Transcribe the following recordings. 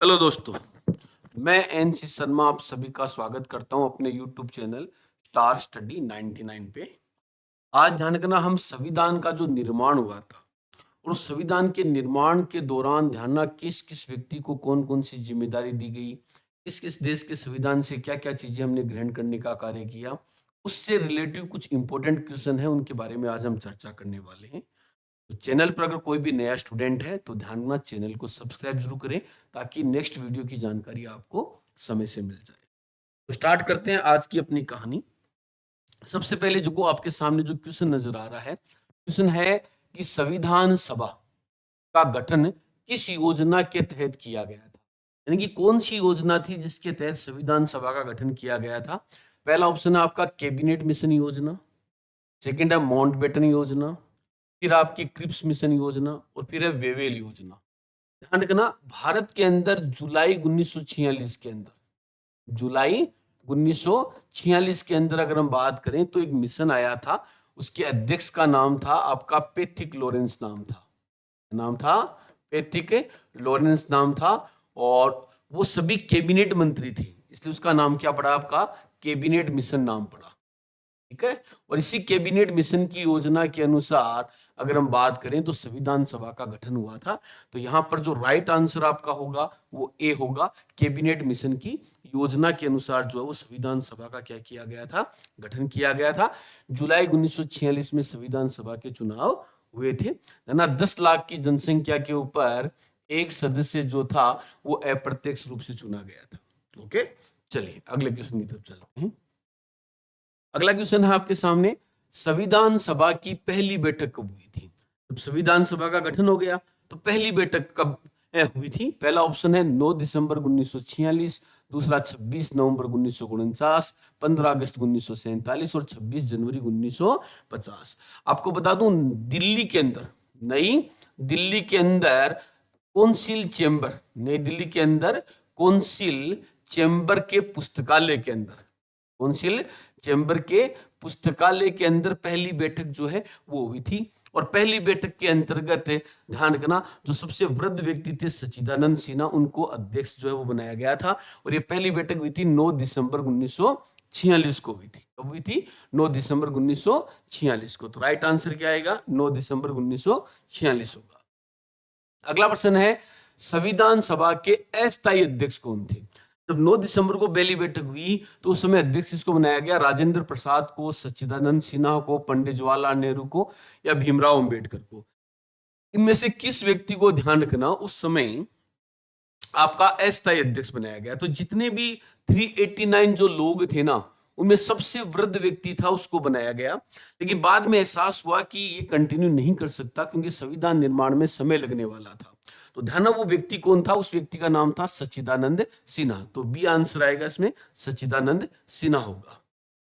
Hello दोस्तों, मैं NC Sharma आप सभी का स्वागत करता हूं अपने यूट्यूब चैनल स्टार स्टडी 99 पे। आज ध्यान रखना, हम संविधान का जो निर्माण हुआ था और उस संविधान के निर्माण के दौरान ध्यान रखना किस किस व्यक्ति को कौन कौन सी जिम्मेदारी दी गई, किस किस देश के संविधान से क्या क्या चीजें हमने ग्रहण करने का कार्य किया, उससे रिलेटिव कुछ इंपॉर्टेंट क्वेश्चन है, उनके बारे में आज हम चर्चा करने वाले हैं। तो चैनल पर अगर कोई भी नया स्टूडेंट है तो ध्यान रखना, चैनल को सब्सक्राइब जरूर करें ताकि नेक्स्ट वीडियो की जानकारी आपको समय से मिल जाए। तो स्टार्ट करते हैं आज की अपनी कहानी। सबसे पहले जो आपके सामने जो क्वेश्चन नजर आ रहा है, क्वेश्चन है कि संविधान सभा का गठन किस योजना के तहत किया गया था। यानी कि कौन सी योजना थी जिसके तहत संविधान सभा का गठन किया गया था। पहला ऑप्शन है आपका कैबिनेट मिशन योजना, सेकंड है माउंटबेटन योजना, फिर आपकी क्रिप्स मिशन योजना और फिर है वेवेल योजना। ध्यान रखना, भारत के अंदर जुलाई 1946 के अंदर, जुलाई 1946 के अंदर अगर हम बात करें तो एक मिशन आया था। उसके अध्यक्ष का नाम था आपका पैट्रिक लॉरेंस नाम था पैट्रिक लॉरेंस नाम था। और वो सभी कैबिनेट मंत्री थे, इसलिए उसका नाम क्या पड़ा, आपका कैबिनेट मिशन नाम पड़ा। ठीक है। और इसी कैबिनेट मिशन की योजना के अनुसार अगर हम बात करें तो संविधान सभा का गठन हुआ था। तो यहां पर जो राइट आंसर आपका होगा वो ए होगा। कैबिनेट मिशन की योजना के अनुसार जो है वो संविधान सभा का क्या किया गया था, गठन किया गया था। जुलाई 1946 में संविधान सभा के चुनाव हुए थे ना। 10 लाख की जनसंख्या के ऊपर एक सदस्य जो था वो अप्रत्यक्ष रूप से चुना गया था। ओके, चलिए अगले क्वेश्चन की तरफ चलते हैं। अगला क्वेश्चन है आपके सामने, संविधान सभा की पहली बैठक कब हुई थी। जब संविधान सभा का गठन हो गया तो पहली बैठक कब हुई थी। पहला ऑप्शन है 9 दिसंबर 1946, दूसरा 26 नवंबर 1949, 15 अगस्त 1947 और 26 जनवरी 1950। आपको बता दूं, दिल्ली के अंदर, नई दिल्ली के अंदर कौंसिल चेंबर, नई दिल्ली के अंदर कौंसिल चेंबर के पुस्तकालय के अंदर, कौंसिल चेंबर के पुस्तकालय के अंदर पहली बैठक जो है वो हुई थी। और पहली बैठक के अंतर्गत ध्यान रखना, जो सबसे वृद्ध व्यक्ति थे सच्चिदानंद सिन्हा, उनको अध्यक्ष जो है वो बनाया गया था। और ये पहली बैठक हुई थी 9 दिसंबर 1946 को हुई थी। कब हुई थी? 9 दिसंबर 1946 को। तो राइट आंसर क्या आएगा? 9 दिसंबर 1946 होगा। अगला प्रश्न है, संविधान सभा के अस्थायी अध्यक्ष कौन थे। जब 9 दिसंबर को पहली बैठक हुई तो उस समय अध्यक्ष किसको बनाया गया? राजेंद्र प्रसाद को, सच्चिदानंद सिन्हा को, पंडित जवाहरलाल नेहरू को या भीमराव अंबेडकर को। इनमें से किस व्यक्ति को ध्यान रखना उस समय आपका अस्थायी अध्यक्ष बनाया गया। तो जितने भी 389 जो लोग थे ना, उनमें सबसे वृद्ध व्यक्ति था उसको बनाया गया। लेकिन बाद में एहसास हुआ कि ये कंटिन्यू नहीं कर सकता क्योंकि संविधान निर्माण में समय लगने वाला था। तो ध्यान, वो व्यक्ति कौन था? उस व्यक्ति का नाम था सच्चिदानंद सिन्हा। तो बी आंसर आएगा इसमें, सच्चिदानंद सिन्हा होगा।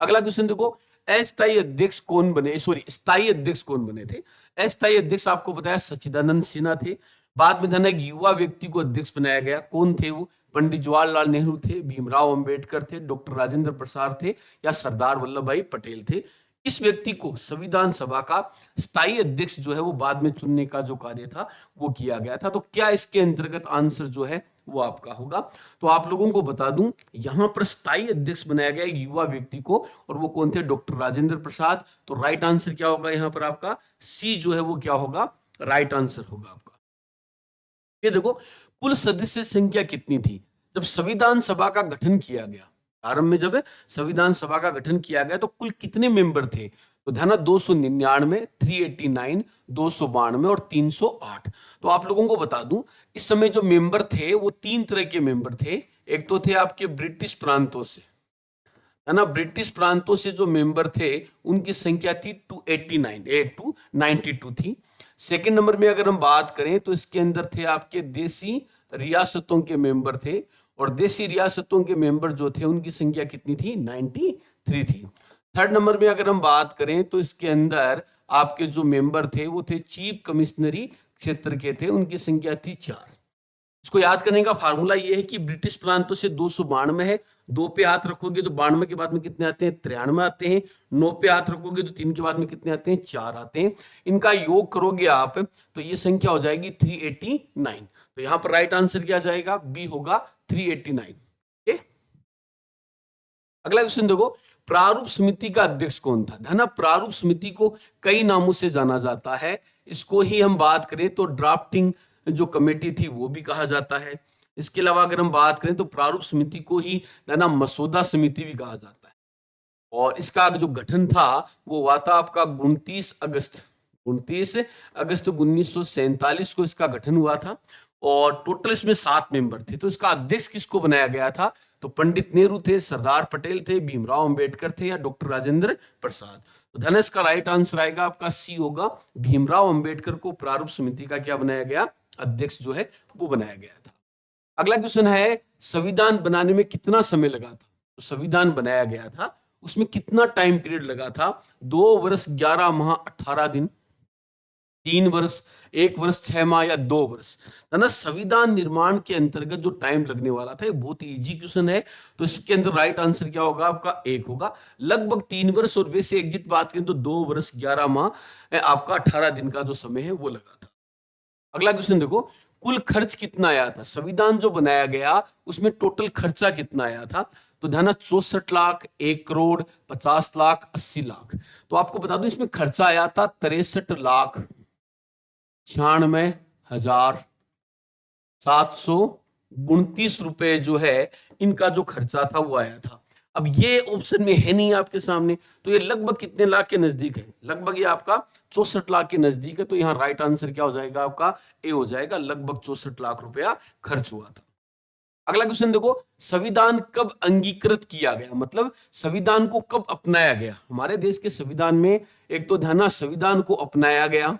अगला क्वेश्चन देखो, अस्थायी अध्यक्ष कौन बने, सॉरी स्थायी अध्यक्ष कौन बने थे। अस्थायी अध्यक्ष आपको बताया सच्चिदानंद सिन्हा थे। बाद में धन एक युवा व्यक्ति को अध्यक्ष बनाया गया। कौन थे वो? पंडित जवाहरलाल नेहरू थे, भीमराव अंबेडकर थे, डॉक्टर राजेंद्र प्रसाद थे या सरदार वल्लभ भाई पटेल थे। इस व्यक्ति को संविधान सभा का स्थायी अध्यक्ष जो है वो बाद में चुनने का जो कार्य था वो किया गया था। तो क्या इसके अंतर्गत आंसर जो है वो आपका होगा? तो आप लोगों को बता दूं, यहां पर स्थायी अध्यक्ष बनाया गया युवा व्यक्ति को, और वो कौन थे? डॉक्टर राजेंद्र प्रसाद। तो राइट आंसर क्या होगा यहां पर? आपका सी जो है वो क्या होगा? राइट आंसर होगा आपका। ये देखो, कुल सदस्य संख्या कितनी थी जब संविधान सभा का गठन किया गया। आरंभ में जब संविधान सभा का गठन किया गया तो कुल कितने मेंबर थे? तो ध्यान, 299, 389, 292 और 308। तो आप लोगों को बता दूं, इस समय जो मेंबर थे वो तीन तरह के मेंबर थे। एक तो थे आपके ब्रिटिश प्रांतों से, है ना, ब्रिटिश प्रांतों से जो मेंबर थे उनकी संख्या थी 289, 292 थी। सेकंड नंबर में अगर हम बात करें तो इसके अंदर थे आपके देसी रियासतों के मेंबर थे, और देसी रियासतों के मेंबर जो थे उनकी संख्या कितनी थी? 93 थी। थर्ड नंबर में अगर हम बात करें तो इसके अंदर आपके जो मेंबर थे वो थे चीफ कमिश्नरी क्षेत्र के थे, उनकी संख्या थी 4। इसको याद करने का फार्मूला ये है कि ब्रिटिश प्रांतों से 292 है, 2 पे हाथ रखोगे तो 92 के बाद में कितने आते हैं, 93 आते हैं। 9 पे हाथ रखोगे तो 3 के बाद में कितने आते हैं, 4 आते हैं। इनका योग करोगे आप तो ये संख्या हो जाएगी 389। तो यहां पर राइट आंसर क्या जाएगा, बी होगा 389। अगला क्वेश्चन देखो, प्रारूप समिति का अध्यक्ष कौन था। है ना, प्रारूप समिति को कई नामों से जाना जाता है। इसको ही हम बात करें तो ड्राफ्टिंग जो कमेटी थी वो भी कहा जाता है। इसके अलावा अगर हम बात करें तो प्रारूप समिति को ही है ना मसौदा समिति भी कहा जाता है। और इसका जो गठन था वो हुआ था आपका 29 अगस्त 1947 को इसका गठन हुआ था। और टोटल इसमें 7 मेंबर थे। तो इसका अध्यक्ष किसको बनाया गया था, तो पंडित नेहरू थे, सरदार पटेल थे, भीमराव अंबेडकर थे या डॉक्टर राजेंद्र प्रसाद। तो धनेश का राइट आंसर आएगा आपका सी होगा, भीमराव अंबेडकर को प्रारूप समिति का क्या बनाया गया, अध्यक्ष जो है वो बनाया गया था। अगला क्वेश्चन है, संविधान बनाने में कितना समय लगा था। तो संविधान बनाया गया था उसमें कितना टाइम पीरियड लगा था, 2 वर्ष 11 माह 18 दिन, 3 वर्ष, 1 वर्ष 6 माह या 2 वर्ष। ना संविधान निर्माण के अंतर्गत जो टाइम लगने वाला था ये बहुत इजी क्वेश्चन है। तो इसके अंदर राइट आंसर क्या होगा आपका, 1 होगा, लगभग 3 वर्ष। और वैसे एग्जिट बात करें तो 2 वर्ष 11 माह आपका 18 दिन का जो समय है वो लगा था। अगला क्वेश्चन देखो, कुल खर्च कितना आया था, संविधान जो बनाया गया उसमें टोटल खर्चा कितना आया था। तो ध्यान 64 लाख, 1 करोड़, 50 लाख, 80 लाख। तो आपको बता दूं इसमें खर्चा आया था 63,96,729 रुपए जो है इनका जो खर्चा था वो आया था। अब ये ऑप्शन में है नहीं आपके सामने, तो ये लगभग कितने लाख के नजदीक है, लगभग ये आपका 64 लाख के नजदीक है। तो यहाँ राइट आंसर क्या हो जाएगा आपका, ए हो जाएगा, लगभग 64 लाख रुपया खर्च हुआ था। अगला क्वेश्चन देखो, संविधान कब अंगीकृत किया गया, मतलब संविधान को कब अपनाया गया। हमारे देश के संविधान में एक तो ध्यान संविधान को अपनाया गया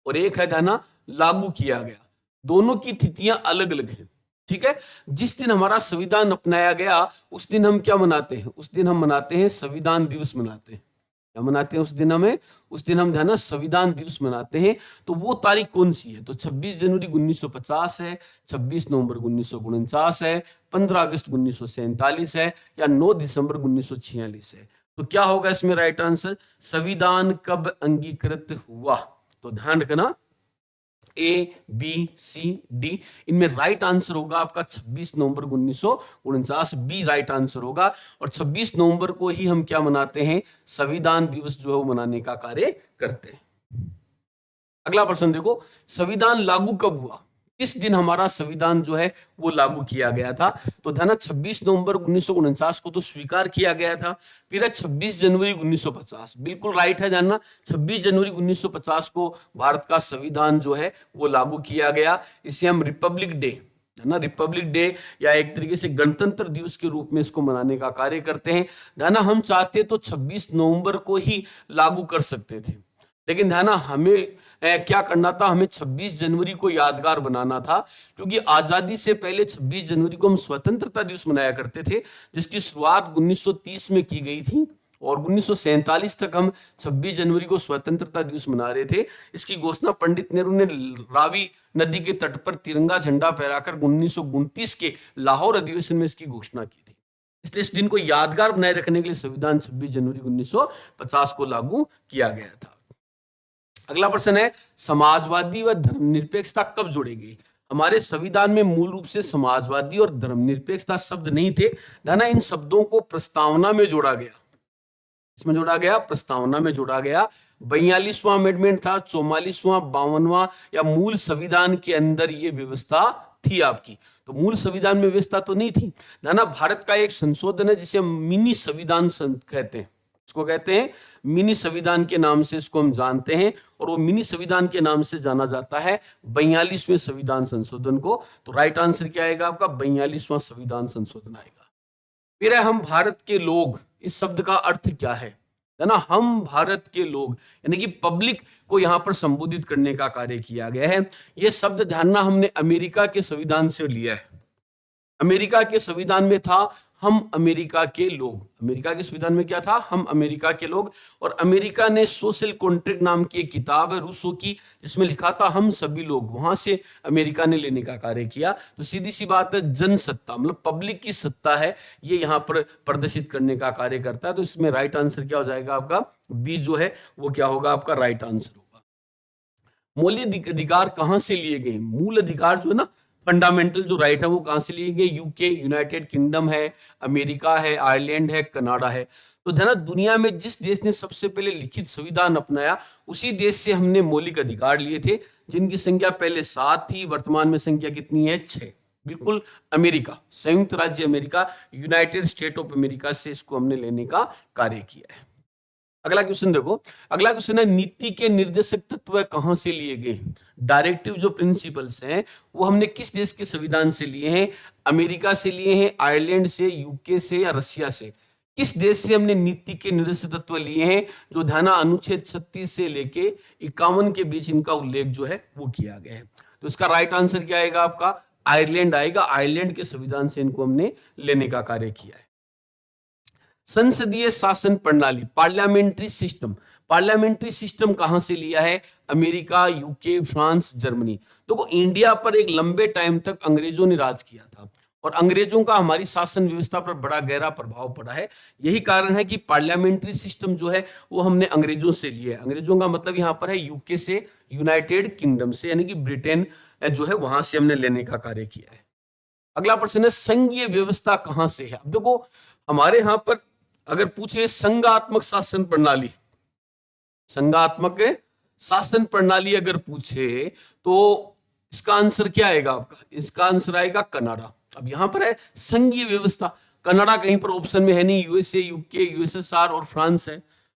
और एक है ध्यान लागू किया गया। दोनों की तिथियां अलग अलग हैं, ठीक है। जिस दिन हमारा संविधान अपनाया गया उस दिन हम क्या मनाते हैं, उस दिन हम मनाते हैं संविधान दिवस मनाते हैं। क्या मनाते हैं उस दिन हम ध्यान संविधान दिवस मनाते हैं। तो वो तारीख कौन सी है, तो 26 जनवरी 1950 है, 26 नवंबर 1949 है, 15 अगस्त 1947 है या 9 दिसंबर 1946 है। तो क्या होगा इसमें राइट आंसर, संविधान कब अंगीकृत हुआ। तो ध्यान रखना ए बी सी डी, इनमें राइट आंसर होगा आपका 26 नवंबर 1949, बी राइट आंसर होगा। और 26 नवंबर को ही हम क्या मनाते हैं, संविधान दिवस जो है वो मनाने का कार्य करते हैं। अगला प्रश्न देखो, संविधान लागू कब हुआ, किस दिन हमारा संविधान जो है वो लागू किया गया था। तो ध्यान 26 नवंबर 1949 को तो स्वीकार किया गया था। फिर है 26 जनवरी 1950, बिल्कुल राइट है जानना, 26 जनवरी 1950 को भारत का संविधान जो है वो लागू किया गया। इसे हम रिपब्लिक डे है ना, रिपब्लिक डे या एक तरीके से गणतंत्र दिवस के रूप में इसको मनाने का कार्य करते हैं। ध्यान हम चाहते तो 26 नवंबर को ही लागू कर सकते थे, लेकिन ध्यान हमें क्या करना था, हमें 26 जनवरी को यादगार बनाना था, क्योंकि आजादी से पहले 26 जनवरी को हम स्वतंत्रता दिवस मनाया करते थे, जिसकी शुरुआत 1930 में की गई थी और 1947 तक हम 26 जनवरी को स्वतंत्रता दिवस मना रहे थे। इसकी घोषणा पंडित नेहरू ने रावी नदी के तट पर तिरंगा झंडा फहराकर 1929 के लाहौर अधिवेशन में इसकी घोषणा की थी। इसलिए इस दिन को यादगार बनाए रखने के लिए संविधान 26 जनवरी 1950 को लागू किया गया था। अगला प्रश्न है, समाजवादी व धर्मनिरपेक्षता कब जोड़े गए। हमारे संविधान में मूल रूप से समाजवादी और धर्मनिरपेक्षता शब्द नहीं थे, ना इन शब्दों को प्रस्तावना में जोड़ा गया। इसमें जोड़ा गया, प्रस्तावना में जोड़ा गया। 42वां अमेंडमेंट था, 44वां, 52वां या मूल संविधान के अंदर ये व्यवस्था थी आपकी। तो मूल संविधान में व्यवस्था तो नहीं थी ना। भारत का एक संशोधन है जिसे हम मिनी संविधान कहते हैं, इसको कहते हैं मिनी संविधान के नाम से इसको हम जानते हैं। और वो मिनी संविधान के नाम से जाना जाता है 42वें संविधान संशोधन को। तो राइट आंसर क्या आएगा आपका, 42वां संविधान संशोधन आएगा। फिर है हम भारत के लोग, इस शब्द का अर्थ क्या है ना, हम भारत के लोग यानी कि पब्लिक को यहां पर संबोधित करने का कार्य किया गया है। यह शब्द ध्यान हमने अमेरिका के संविधान से लिया है। अमेरिका के संविधान में था हम अमेरिका के लोग। अमेरिका के संविधान में क्या था? हम अमेरिका के लोग। और अमेरिका ने सोशल कॉन्ट्रैक्ट नाम की एक किताब है रूसो की, जिसमें लिखा था हम सभी लोग, वहां से अमेरिका ने लेने का कार्य किया। तो सीधी सी बात है, जनसत्ता मतलब पब्लिक की सत्ता है, ये यहाँ पर प्रदर्शित करने का कार्य करता है। तो इसमें राइट आंसर क्या हो जाएगा आपका? बी जो है वो क्या होगा आपका? राइट आंसर होगा। मौलिक अधिकार कहां से लिए गए? मूल अधिकार जो है ना, फंडामेंटल जो राइट है, वो कहां से लिए गए? यूके, यूनाइटेड किंगडम है, अमेरिका है, आयरलैंड है, कनाडा है। तो ध्यान, दुनिया में जिस देश ने सबसे पहले लिखित संविधान अपनाया, उसी देश से हमने मौलिक अधिकार लिए थे, जिनकी संख्या पहले 7 थी, वर्तमान में संख्या कितनी है? 6। बिल्कुल, अमेरिका, संयुक्त राज्य America, United state of America से इसको हमने लेने का कार्य किया है। अगला क्वेश्चन देखो। अगला क्वेश्चन है, नीति के निर्देशक तत्व कहां से लिए गए? डायरेक्टिव जो प्रिंसिपल्स हैं, वो हमने किस देश के संविधान से लिए हैं? अमेरिका से लिए हैं, आयरलैंड से, यूके से, या रशिया से? किस देश से हमने नीति के निर्देशक तत्व लिए हैं? जो ध्यान, अनुच्छेद 36 से लेके 51 के बीच इनका उल्लेख जो है वो किया गया है। तो इसका राइट आंसर क्या आएगा आपका? आयरलैंड आएगा। आयरलैंड के संविधान से इनको हमने लेने का कार्य किया है। संसदीय शासन प्रणाली, पार्लियामेंट्री सिस्टम, पार्लियामेंट्री सिस्टम कहां से लिया है? America, UK, France, Germany. देखो, इंडिया पर एक लंबे टाइम तक अंग्रेजों ने राज किया था, और अंग्रेजों का हमारी शासन व्यवस्था पर बड़ा गहरा प्रभाव पड़ा है। यही कारण है कि पार्लियामेंट्री सिस्टम जो है वो हमने अंग्रेजों से लिया है। अंग्रेजों का मतलब यहाँ पर है यूके से, यूनाइटेड किंगडम से, यानी कि ब्रिटेन जो है वहां से हमने लेने का कार्य किया है। अगला प्रश्न है, संघीय व्यवस्था कहां से है? अब देखो, हमारे यहां पर अगर पूछे संघात्मक शासन प्रणाली, संघात्मक शासन प्रणाली अगर पूछे, तो इसका आंसर क्या आएगा आपका? इसका आंसर आएगा कनाडा। अब यहां पर है संघीय व्यवस्था, कनाडा कहीं पर ऑप्शन में है नहीं, यूएसए, यूके, यूएसएसआर और फ्रांस है।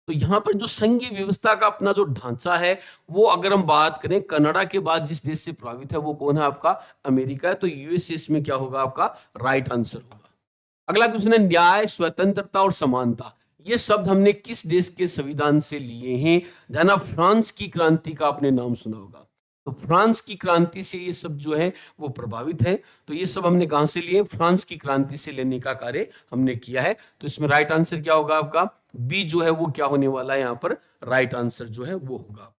तो यहां पर जो संघीय व्यवस्था का अपना जो ढांचा है, वो अगर हम बात करें, कनाडा के बाद जिस देश से प्रभावित है वो कौन है आपका? अमेरिका है। तो यूएसए में क्या होगा आपका? राइट आंसर होगा। अगला क्वेश्चन है, न्याय, स्वतंत्रता और समानता, ये शब्द हमने किस देश के संविधान से लिए हैं? ध्यान, फ्रांस की क्रांति का आपने नाम सुना होगा। तो फ्रांस की क्रांति से ये सब जो है वो प्रभावित है। तो ये सब हमने कहां से लिए? फ्रांस की क्रांति से लेने का कार्य हमने किया है। तो इसमें राइट आंसर क्या होगा आपका? बी जो है वो क्या होने वाला है? यहाँ पर राइट आंसर जो है वो होगा।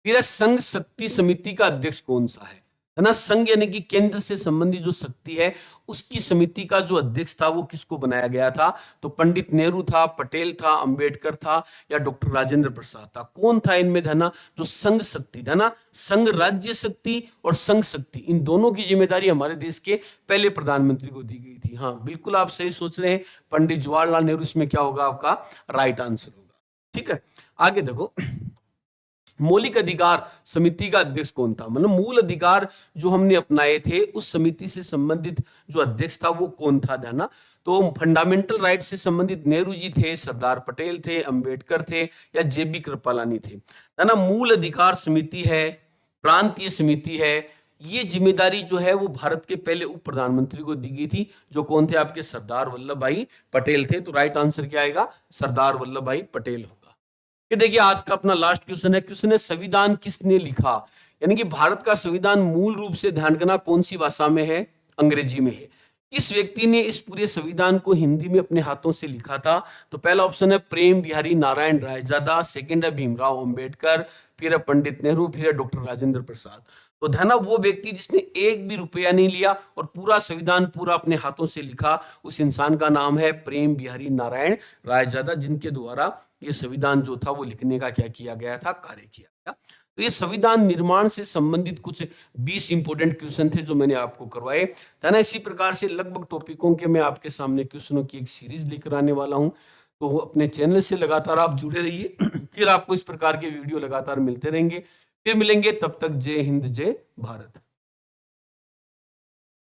फिर संघ शक्ति समिति का अध्यक्ष कौन सा है ना? संघ यानी कि केंद्र से संबंधित जो शक्ति है, उसकी समिति का जो अध्यक्ष था वो किसको बनाया गया था? तो पंडित नेहरू था, पटेल था, अंबेडकर था, या डॉक्टर राजेंद्र प्रसाद था? कौन था इनमें? धना, जो संघ शक्ति था ना, संघ राज्य शक्ति और संघ शक्ति, इन दोनों की जिम्मेदारी हमारे देश के पहले प्रधानमंत्री को दी गई थी। हाँ, बिल्कुल आप सही सोच रहे हैं, पंडित जवाहरलाल नेहरू इसमें क्या होगा आपका? राइट आंसर होगा। ठीक है, आगे देखो। मौलिक अधिकार समिति का अध्यक्ष कौन था? मतलब मूल अधिकार जो हमने अपनाए थे, उस समिति से संबंधित जो अध्यक्ष था वो कौन था? ध्यान, तो फंडामेंटल राइट से संबंधित नेहरू जी थे, सरदार पटेल थे, अंबेडकर थे, या जेबी कृपलानी थे? ना, मूल अधिकार समिति है, प्रांतीय समिति है, ये जिम्मेदारी जो है वो भारत के पहले उप प्रधानमंत्री को दी गई थी, जो कौन थे आपके? सरदार वल्लभ भाई पटेल थे। तो राइट आंसर क्या आएगा? सरदार वल्लभ भाई पटेल होगा। ये देखिए, आज का अपना लास्ट क्वेश्चन है। क्वेश्चन है, संविधान किसने लिखा? यानी कि भारत का संविधान मूल रूप से, ध्यान करना, कौन सी भाषा में है? अंग्रेजी में है। किस व्यक्ति ने इस पूरे संविधान को हिंदी में अपने हाथों से लिखा था? तो पहला ऑप्शन है प्रेम बिहारी नारायण रायजादा, सेकंड है भीमराव अंबेडकर, फिर है पंडित नेहरू, फिर है डॉक्टर राजेंद्र प्रसाद। तो ध्यान, वो व्यक्ति जिसने एक भी रुपया नहीं लिया और पूरा संविधान पूरा अपने हाथों से लिखा, उस इंसान का नाम है प्रेम बिहारी नारायण रायजादा, जिनके द्वारा ये संविधान जो था वो लिखने का क्या किया गया था? कार्य किया गया। तो ये संविधान निर्माण से संबंधित कुछ 20 इंपोर्टेंट क्वेश्चन थे जो मैंने आपको करवाए, है ना। इसी प्रकार से लगभग टॉपिकों के मैं आपके सामने क्वेश्चनों की एक सीरीज लेकर आने वाला हूं। तो अपने चैनल से लगातार आप जुड़े रहिए, फिर आपको इस प्रकार के वीडियो लगातार मिलते रहेंगे। फिर मिलेंगे, तब तक जय हिंद, जय भारत।